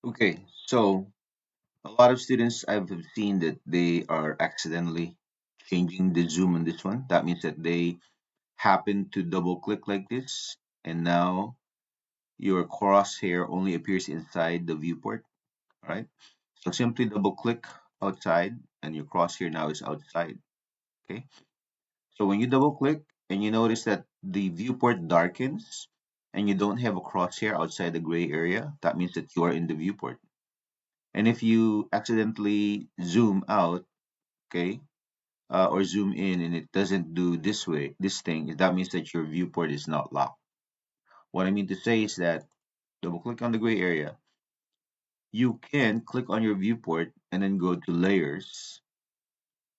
Okay, so a lot of students I've seen that they are accidentally changing the zoom on this one. That means that they happen to double click like this, and now your crosshair only appears inside the viewport, right? So simply double click outside, and your crosshair now is outside. Okay, so when you double click and you notice that the viewport darkens and you don't have a crosshair outside the gray area, that means that you are in the viewport. And if you accidentally zoom out, okay, or zoom in and it doesn't do this way, this thing, that means that your viewport is not locked. What I mean to say is that double click on the gray area. You can click on your viewport and then go to layers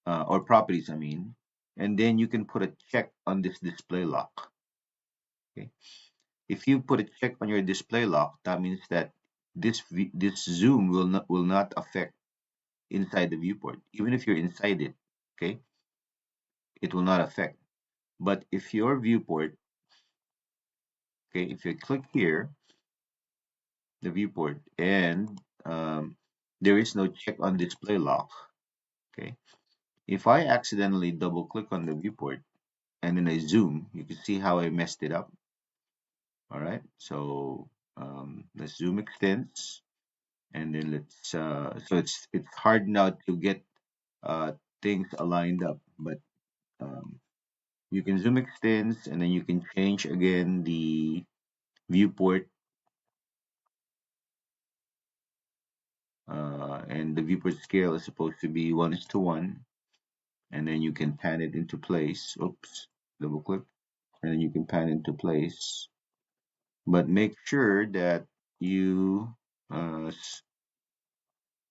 or properties, I mean, and then you can put a check on this display lock. Okay. If you put a check on your display lock, that means that this zoom will not affect inside the viewport. Even if you're inside it, okay, it will not affect. But if your viewport, okay, if you click here, the viewport, and there is no check on display lock, okay, if I accidentally double click on the viewport and then I zoom, you can see how I messed it up. All right, so let's zoom extents, and then so it's hard now to get things aligned up, but um, you can zoom extents, and then you can change again the viewport, and the viewport scale is supposed to be 1:1, and then you can pan it into place. Oops, double click, and then you can pan into place. But make sure that you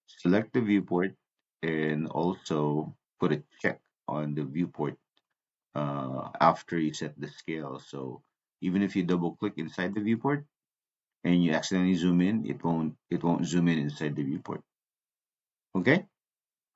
select the viewport and also put a check on the viewport after you set the scale. So even if you double click inside the viewport and you accidentally zoom in, it won't zoom in inside the viewport. Okay?